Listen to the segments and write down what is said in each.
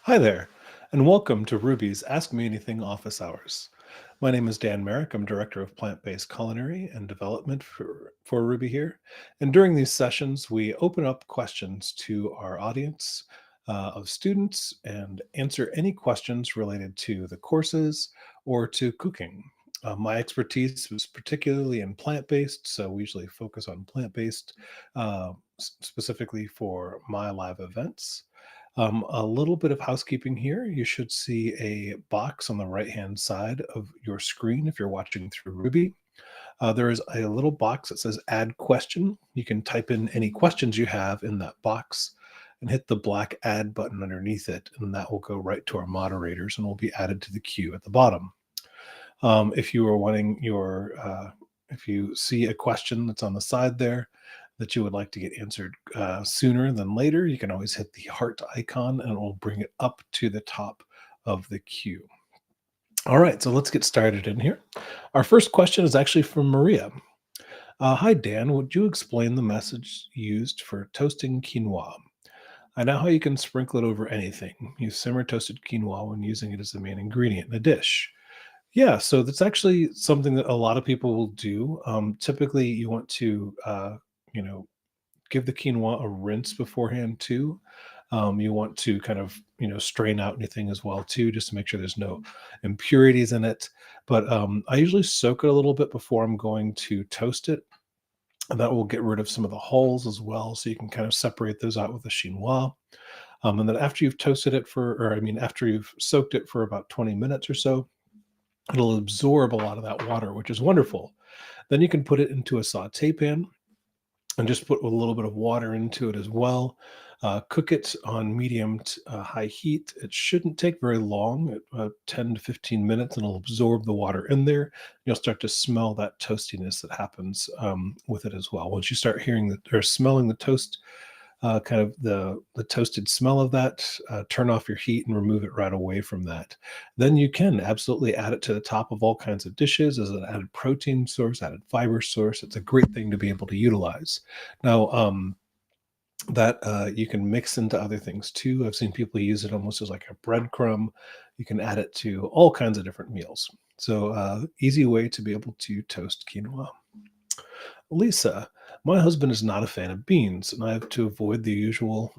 Hi there, and welcome to Ruby's Ask Me Anything office hours. My name is Dan Merrick. I'm Director of Plant-Based Culinary and Development for Ruby here. And during these sessions, we open up questions to our audience of students and answer any questions related to the courses or to cooking. My expertise was particularly in plant-based, so we usually focus on plant-based specifically for my live events. A little bit of housekeeping here. You should see a box on the right-hand side of your screen if you're watching through Ruby. There is a little box that says Add Question. You can type in any questions you have in that box and hit the black Add button underneath it, and that will go right to our moderators and will be added to the queue at the bottom. If you are wanting if you see a question that's on the side there that you would like to get answered sooner than later, you can always hit the heart icon and it will bring it up to the top of the queue. All right, so let's get started in here. Our first question is actually from Maria. Hi, Dan. Would you explain the message used for toasting quinoa? I know how you can sprinkle it over anything. Use simmer toasted quinoa when using it as the main ingredient in a dish. Yeah, so that's actually something that a lot of people will do. Typically, you want to, you know, give the quinoa a rinse beforehand too. You want to kind of, strain out anything as well too, just to make sure there's no impurities in it. But I usually soak it a little bit before I'm going to toast it, and that will get rid of some of the hulls as well. So you can kind of separate those out with the chinois. And then after you've toasted it after you've soaked it for about 20 minutes or so, it'll absorb a lot of that water, which is wonderful. Then you can put it into a saute pan and just put a little bit of water into it as well. Cook it on medium to high heat. It shouldn't take very long, 10 to 15 minutes, and it'll absorb the water in there. You'll start to smell that toastiness that happens with it as well. Once you start hearing or smelling the toast, kind of the toasted smell of that, turn off your heat and remove it right away from that. Then you can absolutely add it to the top of all kinds of dishes as an added protein source, added fiber source. It's a great thing to be able to utilize. Now, that you can mix into other things too. I've seen people use it almost as like a breadcrumb. You can add it to all kinds of different meals. So, easy way to be able to toast quinoa. Lisa, my husband is not a fan of beans, and I have to avoid the usual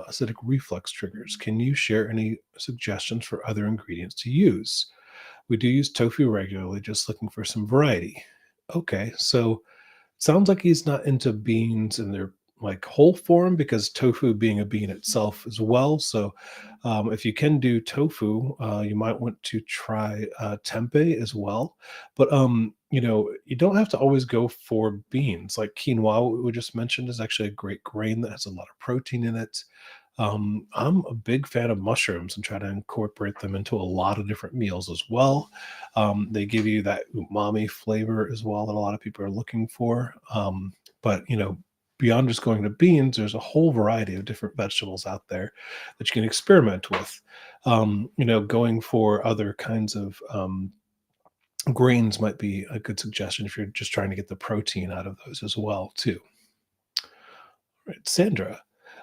acidic reflux triggers. Can you share any suggestions for other ingredients to use? We do use tofu regularly, just looking for some variety. Okay, so sounds like he's not into beans in their like whole form because tofu being a bean itself as well. So if you can do tofu, you might want to try tempeh as well. But you don't have to always go for beans. Like quinoa, what we just mentioned, is actually a great grain that has a lot of protein in it. I'm a big fan of mushrooms and try to incorporate them into a lot of different meals as well. They give you that umami flavor as well that a lot of people are looking for. But beyond just going to beans, there's a whole variety of different vegetables out there that you can experiment with. Going for other kinds of grains might be a good suggestion if you're just trying to get the protein out of those as well, too. Right, Sandra.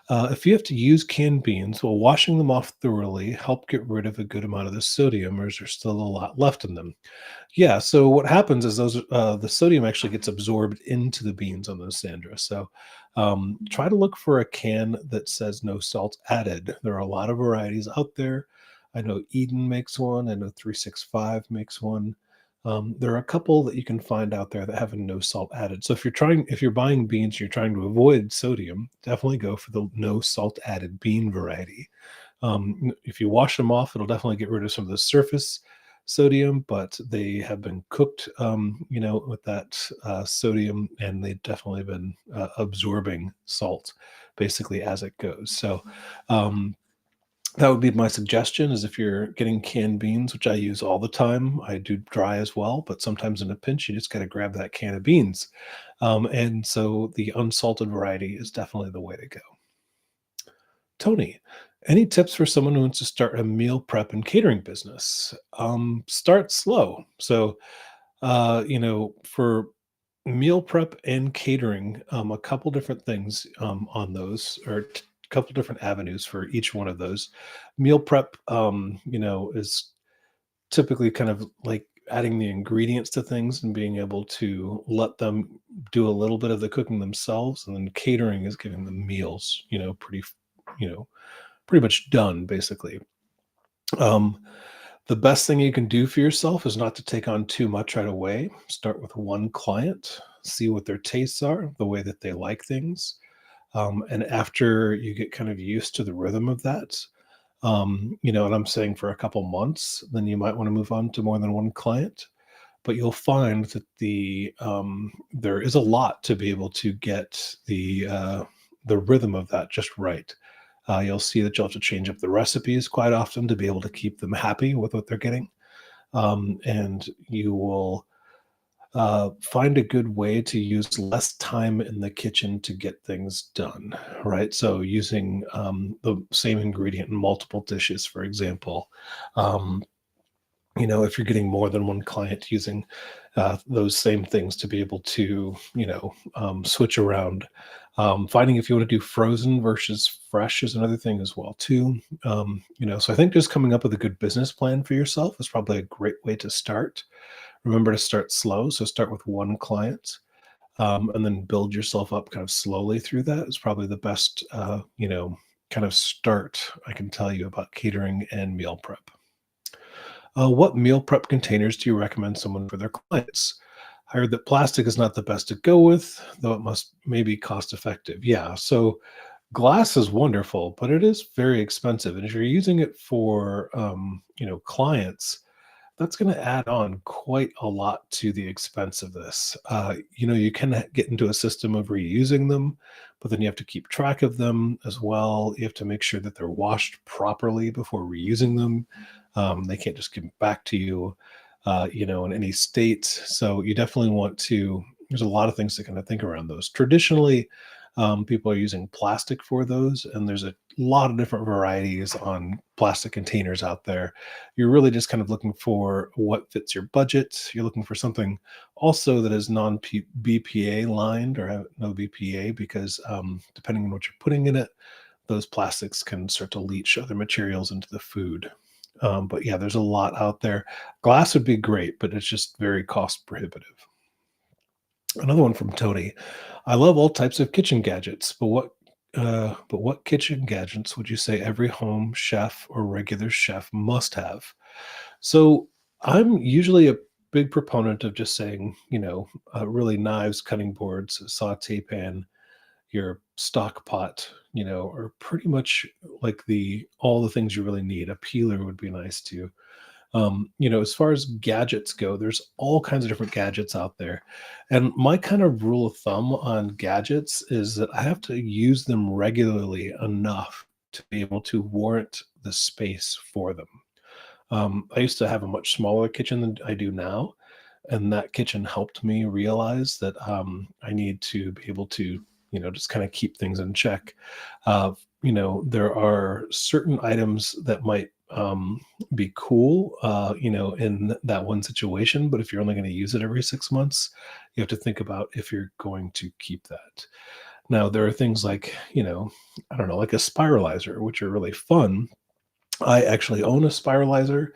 If you have to use canned beans, will washing them off thoroughly help get rid of a good amount of the sodium, or is there still a lot left in them? Yeah. So what happens is the sodium actually gets absorbed into the beans on those, Sandra. So try to look for a can that says no salt added. There are a lot of varieties out there. I know Eden makes one. I know 365 makes one. There are a couple that you can find out there that have a no salt added. So if you're buying beans, you're trying to avoid sodium, definitely go for the no salt added bean variety. If you wash them off, it'll definitely get rid of some of the surface sodium, but they have been cooked, with that sodium, and they've definitely been absorbing salt basically as it goes. So, that would be my suggestion is if you're getting canned beans, which I use all the time, I do dry as well, but sometimes in a pinch, you just got to grab that can of beans. And so the unsalted variety is definitely the way to go. Tony, any tips for someone who wants to start a meal prep and catering business? Start slow. So, for meal prep and catering, a couple different things on those, or couple different avenues for each one of those. Meal prep, is typically kind of like adding the ingredients to things and being able to let them do a little bit of the cooking themselves, and then catering is giving them meals, you know, pretty much done basically. Um, the best thing you can do for yourself is not to take on too much right away. Start with one client, see what their tastes are, the way that they like things. And after you get kind of used to the rhythm of that, and I'm saying for a couple months, then you might want to move on to more than one client. But you'll find that there is a lot to be able to get the rhythm of that just right. You'll see that you'll have to change up the recipes quite often to be able to keep them happy with what they're getting, and you will find a good way to use less time in the kitchen to get things done, right? So using the same ingredient in multiple dishes, for example. Um, if you're getting more than one client using those same things to be able to, switch around. Finding if you want to do frozen versus fresh is another thing as well too. So I think just coming up with a good business plan for yourself is probably a great way to start. Remember to start slow. So start with one client, and then build yourself up kind of slowly through that is probably the best, kind of start I can tell you about catering and meal prep. What meal prep containers do you recommend someone for their clients? I heard that plastic is not the best to go with, though it must maybe cost effective. Yeah, so glass is wonderful, but it is very expensive. And if you're using it for, clients, that's going to add on quite a lot to the expense of this. You can get into a system of reusing them, but then you have to keep track of them as well. You have to make sure that they're washed properly before reusing them. They can't just give them back to you, in any state. So you definitely want to. There's a lot of things to kind of think around those. Traditionally, people are using plastic for those, and there's a lot of different varieties on plastic containers out there. You're really just kind of looking for what fits your budget. You're looking for something also that is non BPA lined or have no BPA, because depending on what you're putting in it, those plastics can start to leach other materials into the food. But yeah, there's a lot out there. Glass would be great, but it's just very cost prohibitive. Another one from Tony. I love all types of kitchen gadgets, but what kitchen gadgets would you say every home chef or regular chef must have? So I'm usually a big proponent of just saying, really knives, cutting boards, a saute pan, your stock pot, are pretty much like the all the things you really need. A peeler would be nice too. As far as gadgets go, there's all kinds of different gadgets out there. And my kind of rule of thumb on gadgets is that I have to use them regularly enough to be able to warrant the space for them. I used to have a much smaller kitchen than I do now, and that kitchen helped me realize that I need to be able to, just kind of keep things in check. There are certain items that might be cool, in that one situation, but if you're only going to use it every 6 months, you have to think about if you're going to keep that. Now, there are things like, I don't know, like a spiralizer, which are really fun. I actually own a spiralizer,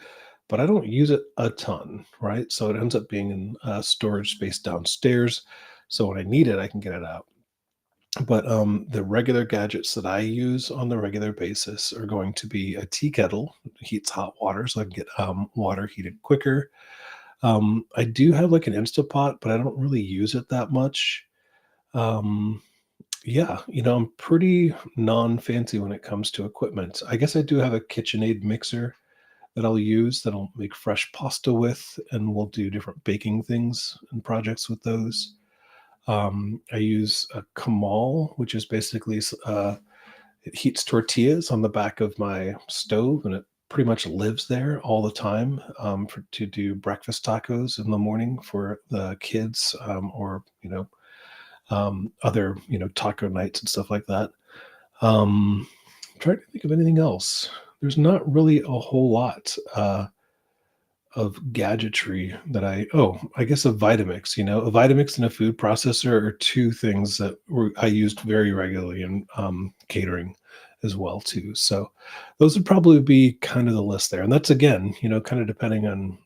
but I don't use it a ton, right? So it ends up being in storage space downstairs. So when I need it, I can get it out. But the regular gadgets that I use on the regular basis are going to be a tea kettle, heats hot water, so I can get water heated quicker. I do have like an Instapot, but I don't really use it that much. Um, yeah, I'm pretty non-fancy when it comes to equipment. I guess I do have a KitchenAid mixer that I'll use that I'll make fresh pasta with, and we'll do different baking things and projects with those. I use a Kamal, which is basically it heats tortillas on the back of my stove, and it pretty much lives there all the time, to do breakfast tacos in the morning for the kids, or other taco nights and stuff like that. I'm trying to think of anything else. There's not really a whole lot. Of gadgetry that I guess a Vitamix, a Vitamix and a food processor are two things that I used very regularly in catering. as well too. So those would probably be kind of the list there. And that's again, kind of depending on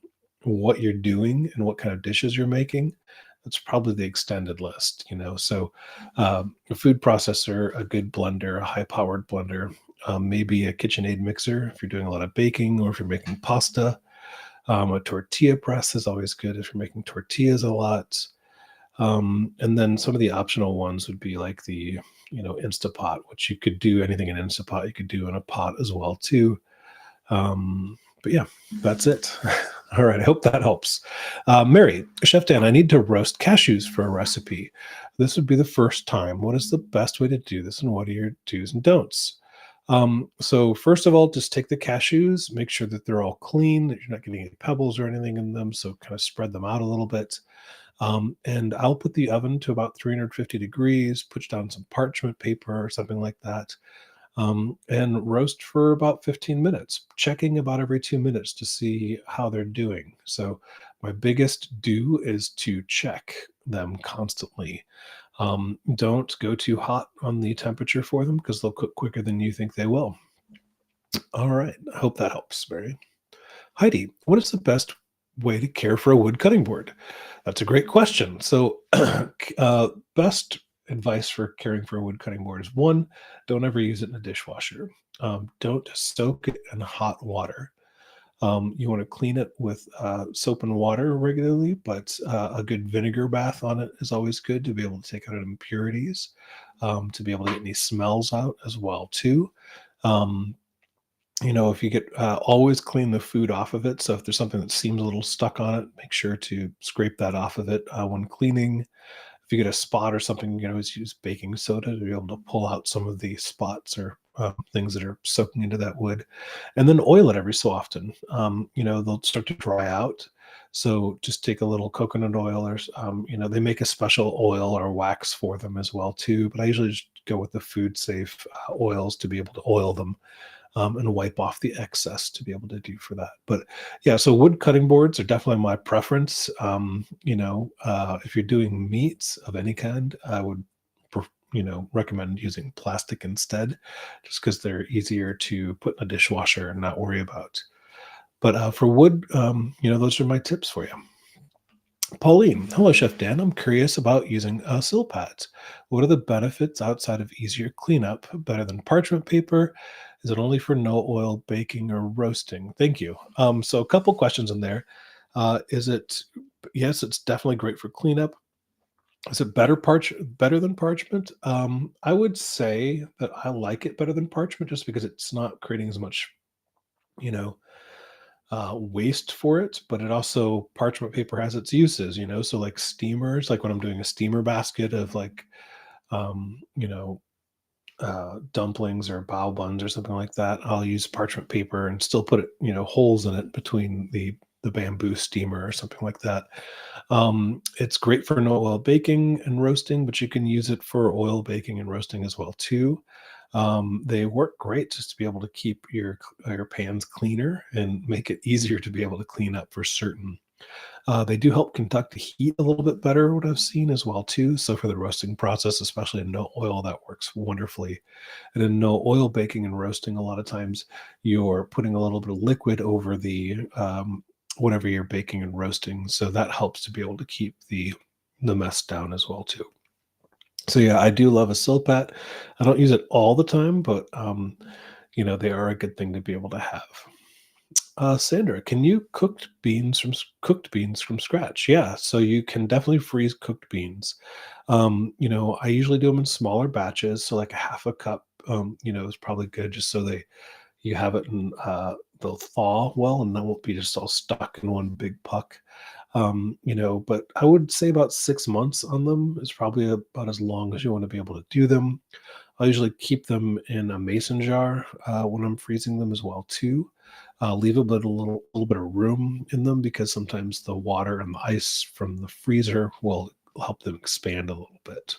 what you're doing and what kind of dishes you're making. That's probably the extended list. So a food processor, a good blender, a high-powered blender, maybe a KitchenAid mixer if you're doing a lot of baking or if you're making pasta. A tortilla press is always good if you're making tortillas a lot. And then some of the optional ones would be like the, Instapot, which you could do anything in Instapot, you could do in a pot as well too. But yeah, that's it. All right, I hope that helps. Mary, Chef Dan, I need to roast cashews for a recipe. This would be the first time. What is the best way to do this, and what are your do's and don'ts? So first of all, just take the cashews, make sure that they're all clean, that you're not getting any pebbles or anything in them. So kind of spread them out a little bit. And I'll put the oven to about 350 degrees, put down some parchment paper or something like that, and roast for about 15 minutes, checking about every 2 minutes to see how they're doing. So my biggest do is to check them constantly. Don't go too hot on the temperature for them because they'll cook quicker than you think they will. All right. I hope that helps, Mary. Heidi, what is the best way to care for a wood cutting board? That's a great question. So, best advice for caring for a wood cutting board is one, don't ever use it in a dishwasher. Don't soak it in hot water. You want to clean it with soap and water regularly, but a good vinegar bath on it is always good to be able to take out impurities, to be able to get any smells out as well too. Um, if you get always clean the food off of it. So if there's something that seems a little stuck on it, make sure to scrape that off of it when cleaning. If you get a spot or something, you can always use baking soda to be able to pull out some of the spots or things that are soaking into that wood. And then oil it every so often. They'll start to dry out. So just take a little coconut oil or, they make a special oil or wax for them as well too. But I usually just go with the food safe oils to be able to oil them. And wipe off the excess to be able to do for that. But yeah, so wood cutting boards are definitely my preference. If you're doing meats of any kind, I would, recommend using plastic instead, just because they're easier to put in a dishwasher and not worry about. But for wood, those are my tips for you. Pauline, hello, Chef Dan. I'm curious about using sill pads. What are the benefits outside of easier cleanup, better than parchment paper? Is it only for no oil baking or roasting? Thank you. So a couple questions in there. Is it? Yes, it's definitely great for cleanup. Is it better than parchment? I would say that I like it better than parchment just because it's not creating as much, you know, waste for it, but it also parchment paper has its uses, so like steamers, like when I'm doing a steamer basket of like, um, you know, dumplings or bao buns or something like that, I'll use parchment paper and still put it, holes in it between the bamboo steamer or something like that. It's great for no oil baking and roasting, but you can use it for oil baking and roasting as well too. They work great just to be able to keep your pans cleaner and make it easier to be able to clean up for certain. They do help conduct the heat a little bit better, what I've seen as well too. So for the roasting process, especially in no oil, that works wonderfully. And in no oil baking and roasting, a lot of times you're putting a little bit of liquid over the whatever you're baking and roasting. So that helps to be able to keep the mess down as well too. So yeah, I do love a silpat. I don't use it all the time, but they are a good thing to be able to have. Sandra, can you cooked beans from scratch? Yeah, so you can definitely freeze cooked beans. I usually do them in smaller batches, so like a half a cup, is probably good, just so you have it and they'll thaw well, and they won't be just all stuck in one big puck. But I would say about 6 months on them is probably about as long as you want to be able to do them. I usually keep them in a mason jar when I'm freezing them as well too. Leave a little bit of room in them because sometimes the water and the ice from the freezer will help them expand a little bit.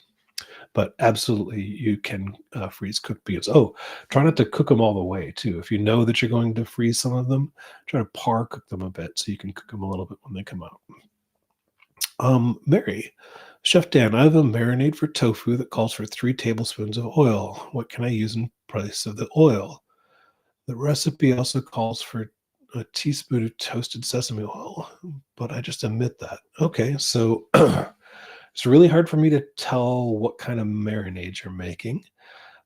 But absolutely, you can freeze cooked beans. Oh, try not to cook them all the way too. If you know that you're going to freeze some of them, try to par cook them a bit so you can cook them a little bit when they come out. Mary, Chef Dan, I have a marinade for tofu that calls for 3 tablespoons of oil. What can I use in price of the oil. The recipe also calls for a teaspoon of toasted sesame oil, but I just omit that. Okay, so it's really hard for me to tell what kind of marinade you're making.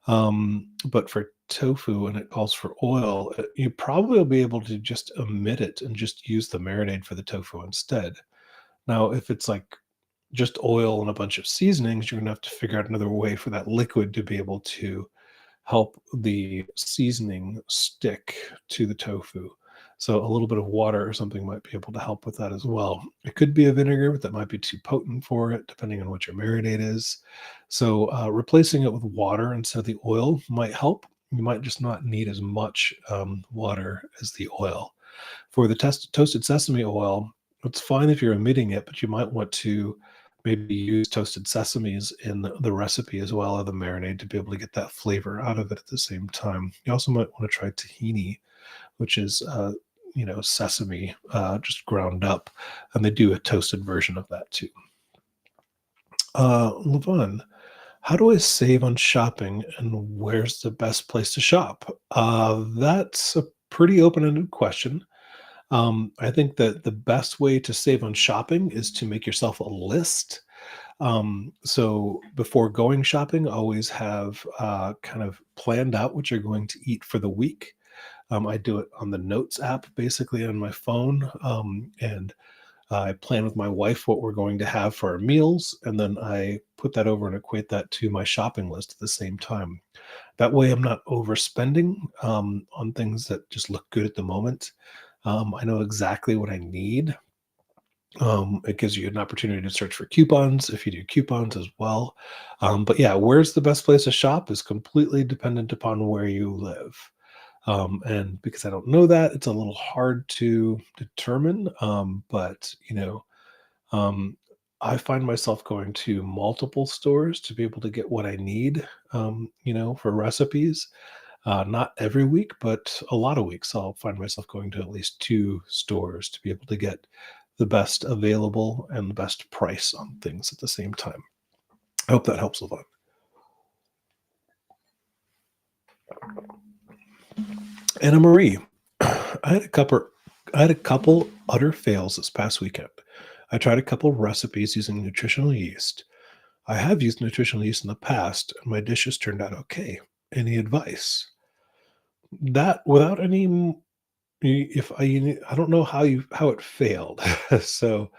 But for tofu, and it calls for oil, you probably will be able to just omit it and just use the marinade for the tofu instead. Now, if it's like just oil and a bunch of seasonings, you're gonna have to figure out another way for that liquid to be able to help the seasoning stick to the tofu. So a little bit of water or something might be able to help with that as well. It could be a vinegar, but that might be too potent for it, depending on what your marinade is. So replacing it with water instead of the oil might help. You might just not need as much water as the oil. For the toasted sesame oil, it's fine if you're omitting it, but you might want to maybe use toasted sesames in the recipe as well, or the marinade, to be able to get that flavor out of it at the same time. You also might want to try tahini, which is sesame just ground up, and they do a toasted version of that too. Levon, how do I save on shopping, and where's the best place to shop? That's a pretty open-ended question. I think that the best way to save on shopping is to make yourself a list. So before going shopping, always have kind of planned out what you're going to eat for the week. I do it on the Notes app, basically on my phone, and I plan with my wife what we're going to have for our meals, and then I put that over and equate that to my shopping list at the same time. That way, I'm not overspending on things that just look good at the moment. I know exactly what I need. It gives you an opportunity to search for coupons if you do coupons as well. But yeah, where's the best place to shop is completely dependent upon where you live. And because I don't know that, it's a little hard to determine. But um, I find myself going to multiple stores to be able to get what I need, for recipes. Not every week, but a lot of weeks, I'll find myself going to at least two stores to be able to get the best available and the best price on things at the same time. I hope that helps a lot. Anna Marie, I had a couple utter fails this past weekend. I tried a couple recipes using nutritional yeast. I have used nutritional yeast in the past, and my dishes turned out okay. Any advice? That without any if I don't know how it failed. So,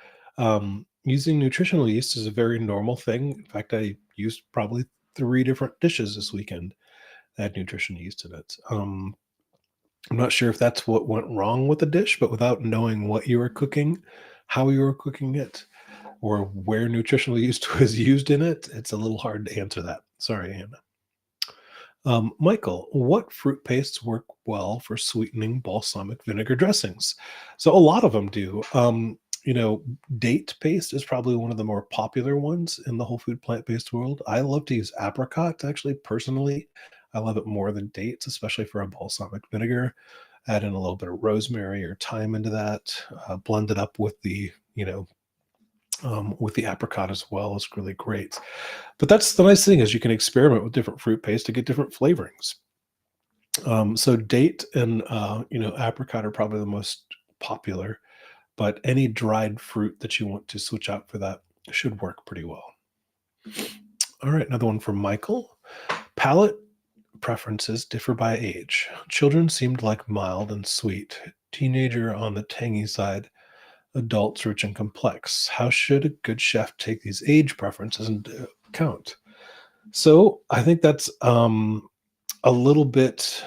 using nutritional yeast is a very normal thing. In fact, I used probably 3 different dishes this weekend that had nutritional yeast in it. I'm not sure if that's what went wrong with the dish, but without knowing what you were cooking, how you were cooking it, or where nutritional yeast was used in it, it's a little hard to answer that. Sorry, Hannah. Michael, what fruit pastes work well for sweetening balsamic vinegar dressings? So a lot of them do. Date paste is probably one of the more popular ones in the whole food plant-based world. I love to use apricot, actually, personally. I love it more than dates, especially for a balsamic vinegar. Add in a little bit of rosemary or thyme into that. Blend it up with the apricot as well. It's really great. But that's the nice thing, is you can experiment with different fruit paste to get different flavorings. So date and apricot are probably the most popular, but any dried fruit that you want to switch out for that should work pretty well. All right, another one from Michael. Palate preferences differ by age. Children seemed like mild and sweet. Teenager on the tangy side. Adults rich and complex. How should a good chef take these age preferences into account? So I think that's a little bit,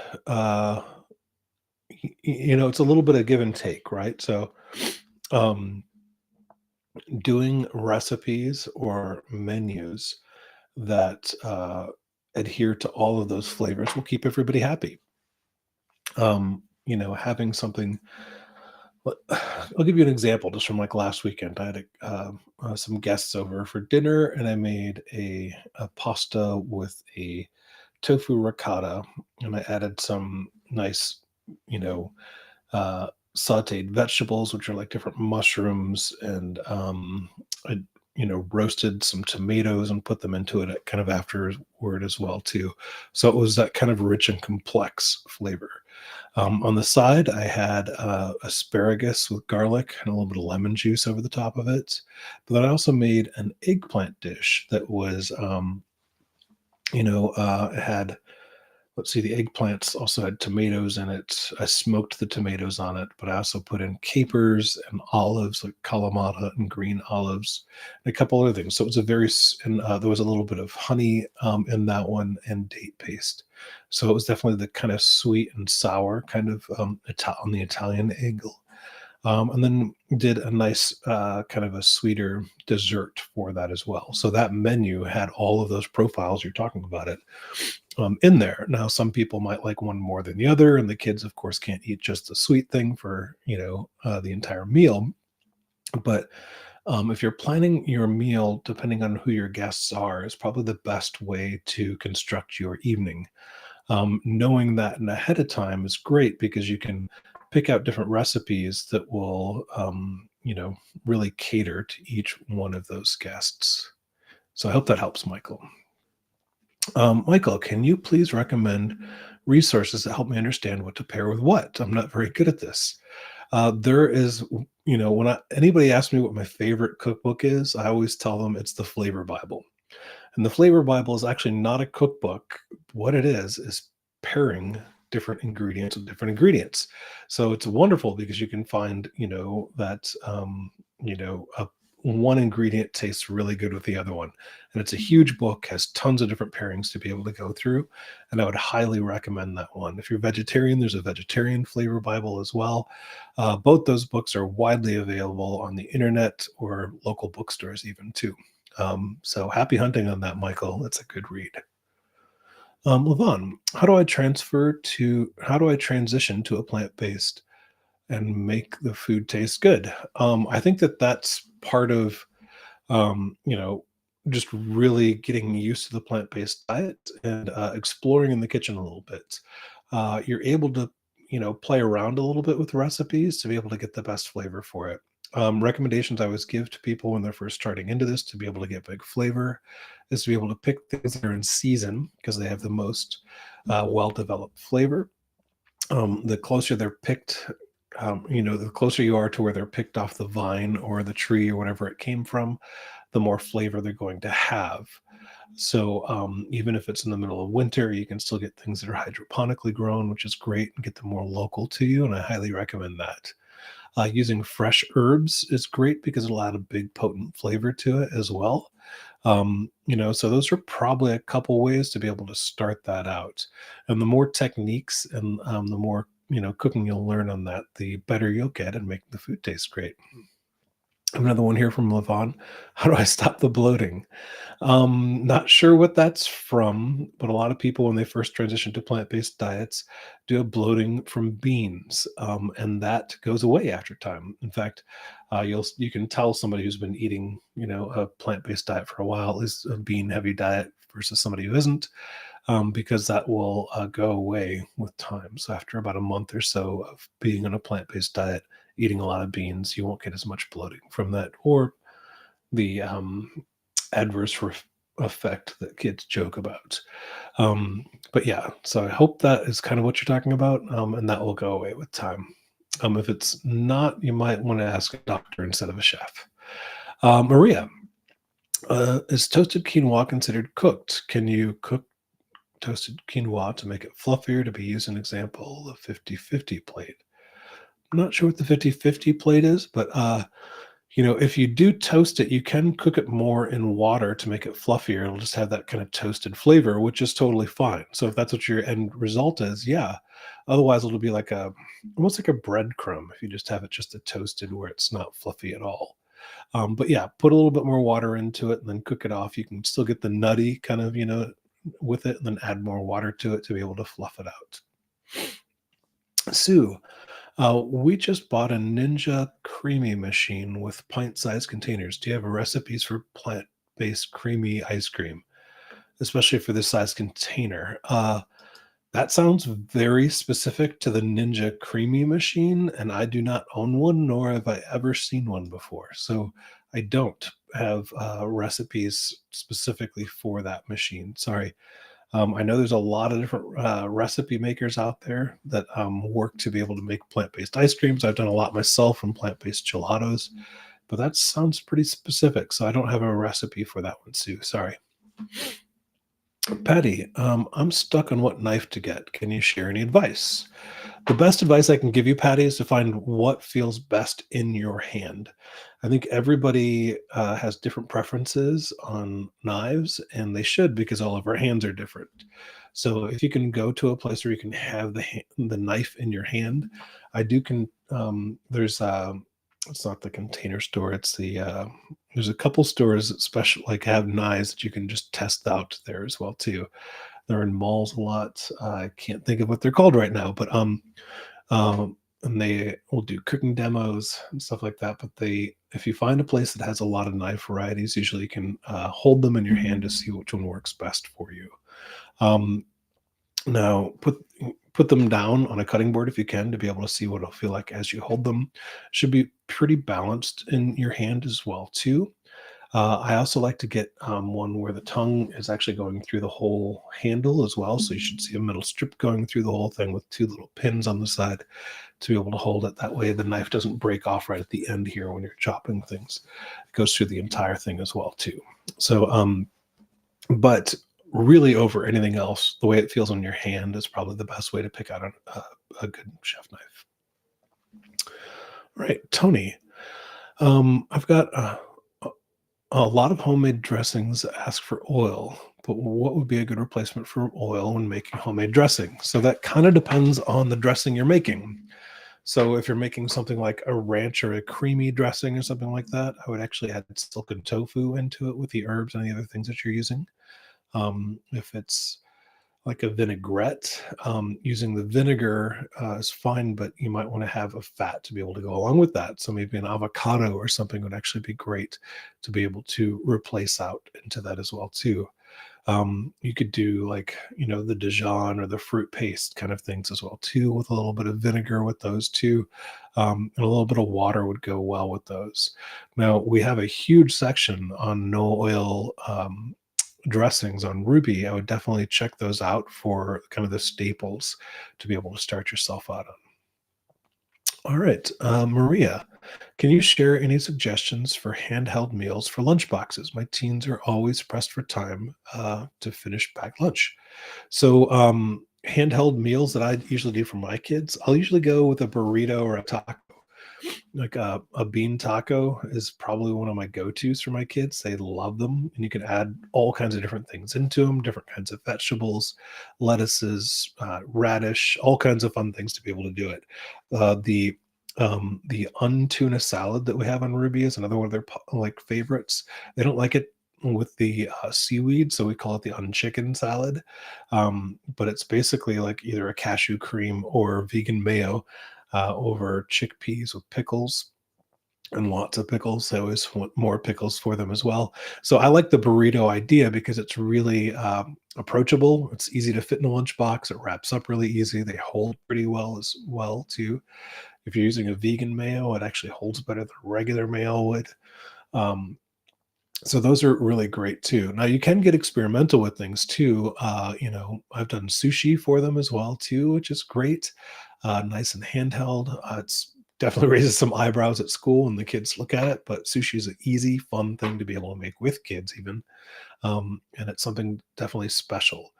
it's a little bit of give and take, right? So um, doing recipes or menus that adhere to all of those flavors will keep everybody happy. Having something. I'll give you an example just from like last weekend. I had some guests over for dinner, and I made a pasta with a tofu ricotta, and I added some nice, you know, sauteed vegetables, which are like different mushrooms, and roasted some tomatoes and put them into it kind of afterward as well too. So it was that kind of rich and complex flavor. On the side, I had asparagus with garlic and a little bit of lemon juice over the top of it. But then I also made an eggplant dish that was, it had, let's see, the eggplants also had tomatoes in it. I smoked the tomatoes on it, but I also put in capers and olives, like kalamata and green olives, and a couple other things. So it was and there was a little bit of honey in that one and date paste. So it was definitely the kind of sweet and sour kind of on the Italian angle. And then did a nice kind of a sweeter dessert for that as well. So that menu had all of those profiles you're talking about it in there. Now, some people might like one more than the other, and the kids, of course, can't eat just the sweet thing for the entire meal. But if you're planning your meal, depending on who your guests are, is probably the best way to construct your evening. Knowing that in ahead of time is great because you can pick out different recipes that will, really cater to each one of those guests. So I hope that helps, Michael. Michael, can you please recommend resources that help me understand what to pair with what? I'm not very good at this. There is, anybody asks me what my favorite cookbook is, I always tell them it's the Flavor Bible. And the Flavor Bible is actually not a cookbook. What it is pairing different ingredients with different ingredients. So it's wonderful because you can find, that, one ingredient tastes really good with the other one. And it's a huge book, has tons of different pairings to be able to go through. And I would highly recommend that one. If you're vegetarian, there's a vegetarian Flavor Bible as well. Both those books are widely available on the internet or local bookstores, even too. So happy hunting on that, Michael. That's a good read. Levon, how do I transition to a plant-based and make the food taste good? I think that's part of, just really getting used to the plant-based diet and exploring in the kitchen a little bit. You're able to, play around a little bit with recipes to be able to get the best flavor for it. Recommendations I always give to people when they're first starting into this to be able to get big flavor is to be able to pick things that are in season because they have the most well-developed flavor. The closer they're picked, the closer you are to where they're picked off the vine or the tree or whatever it came from, the more flavor they're going to have. So even if it's in the middle of winter, you can still get things that are hydroponically grown, which is great, and get them more local to you. And I highly recommend that. Using fresh herbs is great because it'll add a big potent flavor to it as well. So those are probably a couple ways to be able to start that out. And the more techniques and the more cooking you'll learn on that, the better you'll get and make the food taste great. Another one here from Levon. How do I stop the bloating? Not sure what that's from, but a lot of people, when they first transition to plant-based diets, do have bloating from beans, and that goes away after time. In fact, you can tell somebody who's been eating, a plant-based diet for a while is a bean-heavy diet versus somebody who isn't, because that will go away with time. So after about a month or so of being on a plant-based diet, eating a lot of beans, you won't get as much bloating from that, or the adverse effect that kids joke about. But yeah, so I hope that is kind of what you're talking about, and that will go away with time. If it's not, you might want to ask a doctor instead of a chef. Maria, is toasted quinoa considered cooked? Can you cook toasted quinoa to make it fluffier? To be used an example, the 50-50 plate. I'm not sure what the 50-50 plate is, but if you do toast it, you can cook it more in water to make it fluffier. It'll just have that kind of toasted flavor, which is totally fine. So if that's what your end result is, yeah. Otherwise, it'll be like almost like a breadcrumb if you just have it just a toasted where it's not fluffy at all. But yeah, put a little bit more water into it and then cook it off. You can still get the nutty kind of, with it, and then add more water to it to be able to fluff it out. Sue, we just bought a Ninja creamy machine with pint-sized containers. Do you have recipes for plant-based creamy ice cream, especially for this size container? That sounds very specific to the Ninja creamy machine, and I do not own one, nor have I ever seen one before. So I don't. have recipes specifically for that machine. Sorry. I know there's a lot of different recipe makers out there that work to be able to make plant-based ice creams. I've done a lot myself from plant-based gelatos, but that sounds pretty specific. So I don't have a recipe for that one, Sue. Sorry. Patty, I'm stuck on what knife to get. Can you share any advice? The best advice I can give you, Patty, is to find what feels best in your hand. I think everybody has different preferences on knives, and they should because all of our hands are different. So if you can go to a place where you can have the knife in your hand, I do can. There's it's not the Container Store. It's the there's a couple stores that special like have knives that you can just test out there as well too. They're in malls a lot. I can't think of what they're called right now, but and they will do cooking demos and stuff like that. But if you find a place that has a lot of knife varieties, usually you can hold them in your hand to see which one works best for you. Um, Now put them down on a cutting board if you can to be able to see what it'll feel like as you hold them. Should be pretty balanced in your hand as well too. I also like to get one where the tongue is actually going through the whole handle as well. So you should see a metal strip going through the whole thing with two little pins on the side to be able to hold it. That way the knife doesn't break off right at the end here when you're chopping things. It goes through the entire thing as well too. So, but really over anything else, the way it feels on your hand is probably the best way to pick out a good chef knife. All right, Tony. I've got a lot of homemade dressings ask for oil, but what would be a good replacement for oil when making homemade dressing? So that kind of depends on the dressing you're making. So if you're making something like a ranch or a creamy dressing or something like that, I would actually add silken tofu into it with the herbs and the other things that you're using. If it's like a vinaigrette, using the vinegar is fine, but you might want to have a fat to be able to go along with that. So maybe an avocado or something would actually be great to be able to replace out into that as well too. You could do like the Dijon or the fruit paste kind of things as well too, with a little bit of vinegar with those too, and a little bit of water would go well with those. Now we have a huge section on no oil dressings on Ruby. I would definitely check those out for kind of the staples to be able to start yourself out on. All right, Maria, can you share any suggestions for handheld meals for lunch boxes? My teens are always pressed for time to finish packed lunch. So, handheld meals that I usually do for my kids, I'll usually go with a burrito or a taco. Like a bean taco is probably one of my go-tos for my kids. They love them, and you can add all kinds of different things into them, different kinds of vegetables, lettuces, radish, all kinds of fun things to be able to do it. The untuna salad that we have on Ruby is another one of their like favorites. They don't like it with the seaweed, so we call it the unchicken salad. But it's basically like either a cashew cream or vegan mayo over chickpeas with pickles and lots of pickles. I always want more pickles for them as well. So I like the burrito idea because it's really approachable. It's easy to fit in a lunchbox. It wraps up really easy. They hold pretty well as well too. If you're using a vegan mayo, it actually holds better than regular mayo would. Um, so those are really great too. Now you can get experimental with things too. I've done sushi for them as well too, which is great. Nice and handheld. It's definitely raises some eyebrows at school when the kids look at it, but sushi is an easy, fun thing to be able to make with kids even. And it's something definitely special.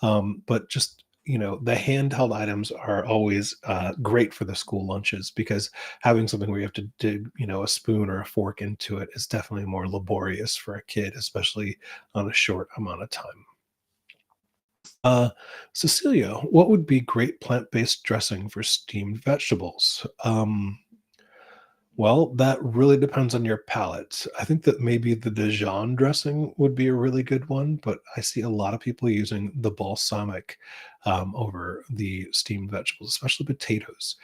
But just the handheld items are always great for the school lunches because having something where you have to dig, a spoon or a fork into it is definitely more laborious for a kid, especially on a short amount of time. Uh, Cecilia, what would be great plant-based dressing for steamed vegetables? Well, that really depends on your palate. I think that maybe the Dijon dressing would be a really good one, but I see a lot of people using the balsamic over the steamed vegetables, especially potatoes.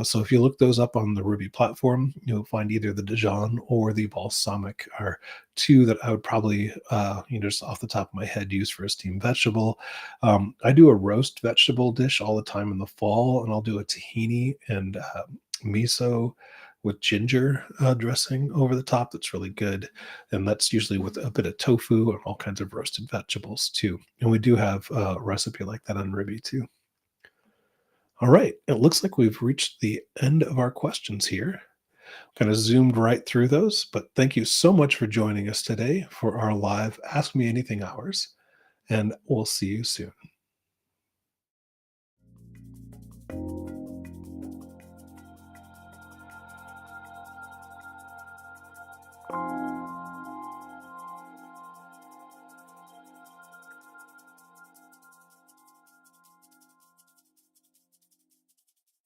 So if you look those up on the Ruby platform, you'll find either the Dijon or the balsamic are two that I would probably, just off the top of my head, use for a steamed vegetable. I do a roast vegetable dish all the time in the fall, and I'll do a tahini and miso with ginger dressing over the top that's really good. And that's usually with a bit of tofu and all kinds of roasted vegetables too. And we do have a recipe like that on Ruby too. All right, it looks like we've reached the end of our questions here. Kind of zoomed right through those, but thank you so much for joining us today for our live Ask Me Anything hours, and we'll see you soon.